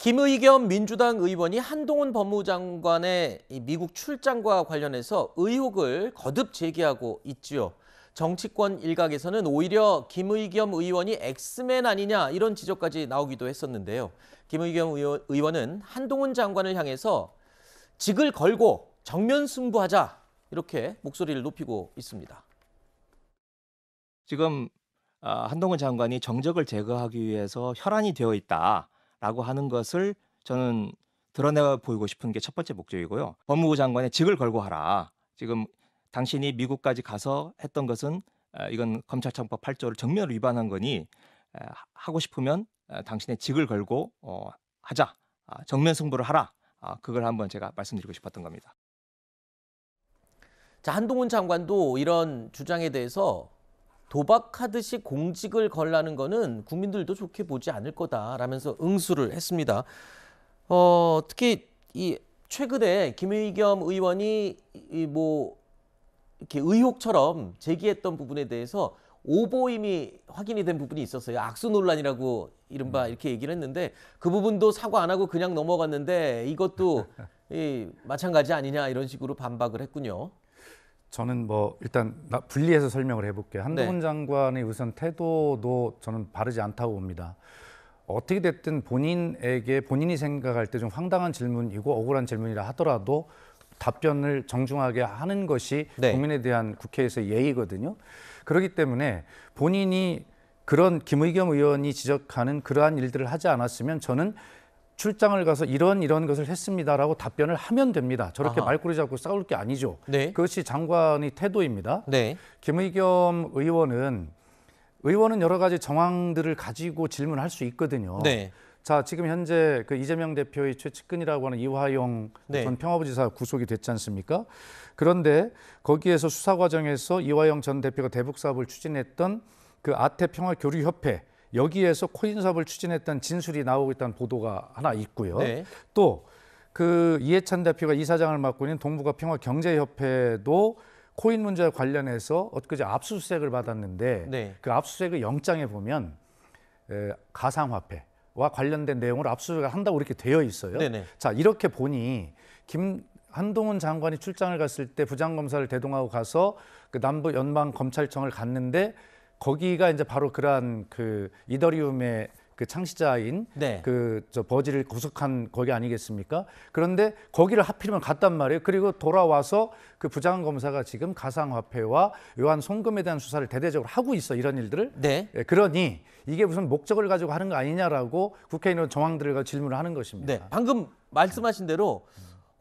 김의겸 민주당 의원이 한동훈 법무장관의 미국 출장과 관련해서 의혹을 거듭 제기하고 있지요. 정치권 일각에서는 오히려 김의겸 의원이 엑스맨 아니냐 이런 지적까지 나오기도 했었는데요. 김의겸 의원은 한동훈 장관을 향해서 직을 걸고 정면 승부하자 이렇게 목소리를 높이고 있습니다. 지금 한동훈 장관이 정적을 제거하기 위해서 혈안이 되어 있다라고 하는 것을 저는 드러내 보이고 싶은 게 첫 번째 목적이고요. 법무부 장관의 직을 걸고 하라. 지금 당신이 미국까지 가서 했던 것은 이건 검찰청법 8조를 정면으로 위반한 거니 하고 싶으면 당신의 직을 걸고 하자. 정면 승부를 하라. 그걸 한번 제가 말씀드리고 싶었던 겁니다. 자, 한동훈 장관도 이런 주장에 대해서 도박하듯이 공직을 걸라는 거는 국민들도 좋게 보지 않을 거다라면서 응수를 했습니다. 특히 이 최근에 김의겸 의원이 이렇게 의혹처럼 제기했던 부분에 대해서 오보임이 확인이 된 부분이 있었어요. 악수 논란이라고 이른바 이렇게 얘기를 했는데 그 부분도 사과 안 하고 그냥 넘어갔는데 이것도 마찬가지 아니냐 이런 식으로 반박을 했군요. 저는 일단 분리해서 설명을 해볼게요. 한동훈 네. 장관의 우선 태도도 저는 바르지 않다고 봅니다. 어떻게 됐든 본인이 생각할 때 좀 황당한 질문이고 억울한 질문이라 하더라도 답변을 정중하게 하는 것이 네. 국민에 대한 국회에서의 예의거든요. 그렇기 때문에 본인이 그런 김의겸 의원이 지적하는 그러한 일들을 하지 않았으면 저는 출장을 가서 이런 것을 했습니다라고 답변을 하면 됩니다. 저렇게 아하. 말꼬리 잡고 싸울 게 아니죠. 네. 그것이 장관의 태도입니다. 네. 김의겸 의원은 여러 가지 정황들을 가지고 질문할 수 있거든요. 네. 자, 지금 현재 그 이재명 대표의 최측근이라고 하는 이화영 네. 전 평화부지사 구속이 됐지 않습니까? 그런데 거기에서 수사 과정에서 이화영 전 대표가 대북 사업을 추진했던 그 아태평화교류협회 여기에서 코인 사업을 추진했던 진술이 나오고 있다는 보도가 하나 있고요. 네. 또 그 이해찬 대표가 이사장을 맡고 있는 동북아 평화경제협회도 코인 문제와 관련해서 엊그제 압수수색을 받았는데 네. 그 압수수색의 영장에 보면 가상화폐와 관련된 내용으로 압수수색을 한다고 이렇게 되어 있어요. 네네. 자, 이렇게 보니 한동훈 장관이 출장을 갔을 때 부장검사를 대동하고 가서 그 남부 연방 검찰청을 갔는데 거기가 이제 바로 그러한 그 이더리움의 그 창시자인 네. 버지를 구속한 거기 아니겠습니까? 그런데 거기를 하필이면 갔단 말이에요. 그리고 돌아와서 그 부장검사가 지금 가상화폐와 요한 송금에 대한 수사를 대대적으로 하고 있어, 이런 일들을. 네. 그러니 이게 무슨 목적을 가지고 하는 거 아니냐라고 국회의원 정황들을 가지고 질문을 하는 것입니다. 네. 방금 말씀하신 대로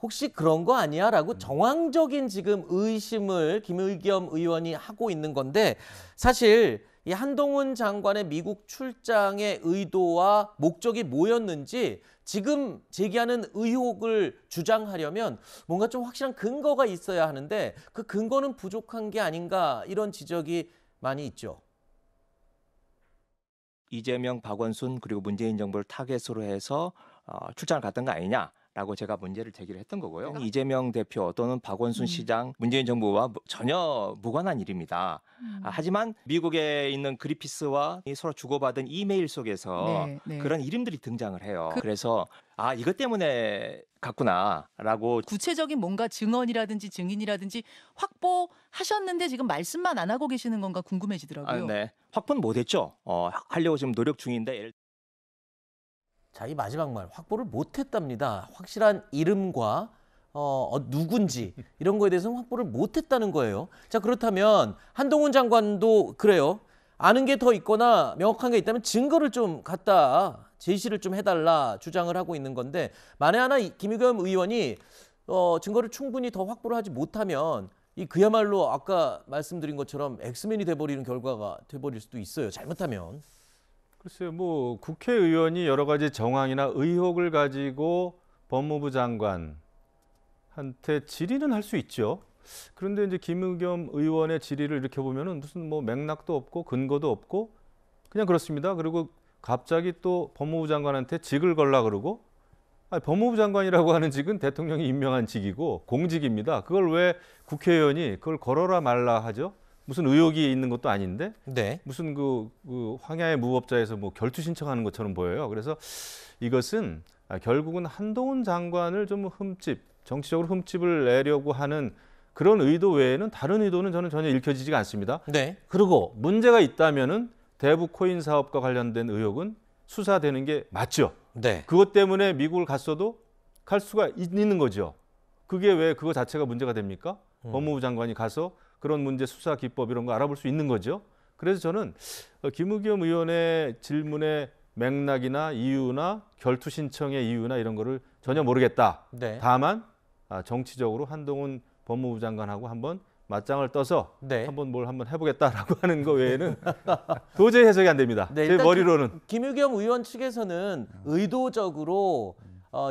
혹시 그런 거 아니야? 라고 정황적인 지금 의심을 김의겸 의원이 하고 있는 건데 사실 이 한동훈 장관의 미국 출장의 의도와 목적이 뭐였는지 지금 제기하는 의혹을 주장하려면 뭔가 좀 확실한 근거가 있어야 하는데 그 근거는 부족한 게 아닌가 이런 지적이 많이 있죠. 이재명, 박원순 그리고 문재인 정부를 타겟으로 해서 출장을 갔던 거 아니냐라고 제가 문제를 제기를 했던 거고요. 이재명 대표 또는 박원순 시장, 문재인 정부와 전혀 무관한 일입니다. 하지만 미국에 있는 그리피스와 서로 주고받은 이메일 속에서 네. 그런 이름들이 등장을 해요. 그래서 이것 때문에 갔구나라고. 구체적인 뭔가 증언이라든지 증인이라든지 확보하셨는데 지금 말씀만 안 하고 계시는 건가 궁금해지더라고요. 네. 확보는 못했죠. 하려고 지금 노력 중인데. 자, 이 마지막 말 확보를 못했답니다. 확실한 이름과 누군지 이런 거에 대해서는 확보를 못했다는 거예요. 자, 그렇다면 한동훈 장관도 그래요. 아는 게 더 있거나 명확한 게 있다면 증거를 좀 갖다 제시를 좀 해달라 주장을 하고 있는 건데 만에 하나 김의겸 의원이 증거를 충분히 더 확보를 하지 못하면 그야말로 아까 말씀드린 것처럼 엑스맨이 돼버리는 결과가 돼버릴 수도 있어요. 잘못하면. 글쎄요, 국회의원이 여러 가지 정황이나 의혹을 가지고 법무부 장관한테 질의는 할 수 있죠. 그런데 이제 김의겸 의원의 질의를 이렇게 보면은 무슨 맥락도 없고 근거도 없고 그냥 그렇습니다. 그리고 갑자기 또 법무부 장관한테 직을 걸라 그러고, 법무부 장관이라고 하는 직은 대통령이 임명한 직이고 공직입니다. 그걸 왜 국회의원이 그걸 걸어라 말라 하죠? 무슨 의혹이 있는 것도 아닌데 네. 무슨 그 황야의 무법자에서 결투 신청하는 것처럼 보여요. 그래서 이것은 결국은 한동훈 장관을 좀 정치적으로 흠집을 내려고 하는 그런 의도 외에는 다른 의도는 저는 전혀 읽혀지지가 않습니다. 네. 그리고 문제가 있다면은 대북 코인 사업과 관련된 의혹은 수사되는 게 맞죠. 네. 그것 때문에 미국을 갔어도 갈 수가 있는 거죠. 그게 왜 그거 자체가 문제가 됩니까? 법무부 장관이 가서 그런 문제 수사 기법 이런 거 알아볼 수 있는 거죠. 그래서 저는 김의겸 의원의 질문의 맥락이나 이유나 결투 신청의 이유나 이런 거를 전혀 모르겠다. 네. 다만 정치적으로 한동훈 법무부 장관하고 한번 맞짱을 떠서 네. 한번 해보겠다라고 하는 거 외에는 도저히 해석이 안 됩니다. 네, 제 일단 머리로는. 김의겸 의원 측에서는 의도적으로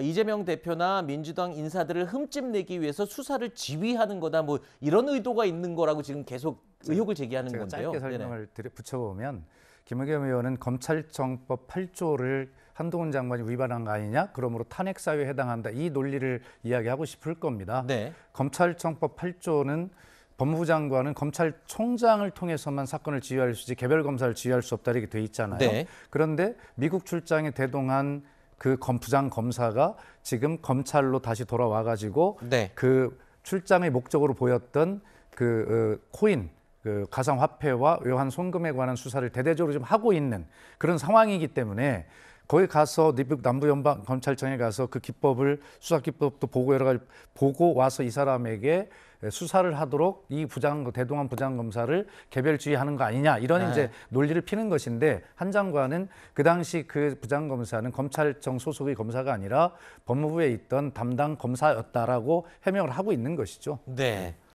이재명 대표나 민주당 인사들을 흠집 내기 위해서 수사를 지휘하는 거다, 뭐 이런 의도가 있는 거라고 지금 계속 의혹을 제기하는 제가 건데요. 짧게 설명을 붙여보면 김의겸 의원은 검찰청법 8조를 한동훈 장관이 위반한 거 아니냐? 그러므로 탄핵 사유에 해당한다. 이 논리를 이야기하고 싶을 겁니다. 네. 검찰청법 8조는 법무부 장관은 검찰총장을 통해서만 사건을 지휘할 수 있지 개별 검사를 지휘할 수 없다 이렇게 돼 있잖아요. 네. 그런데 미국 출장에 대동한 그 부장 검사가 지금 검찰로 다시 돌아와 가지고 네. 그 출장의 목적으로 보였던 그 코인 그 가상화폐와 외환 송금에 관한 수사를 대대적으로 좀 하고 있는 그런 상황이기 때문에 거기 가서 남부연방 검찰청에 가서 그 기법을 수사 기법도 보고 여러 가지 보고 와서 이 사람에게 수사를 하도록 이 대동한 부장 검사를 개별 지휘하는 거 아니냐 이런 이제 논리를 피는 것인데 한 장관은 그 당시 그 부장 검사는 검찰청 소속의 검사가 아니라 법무부에 있던 담당 검사였다라고 해명을 하고 있는 것이죠. 네.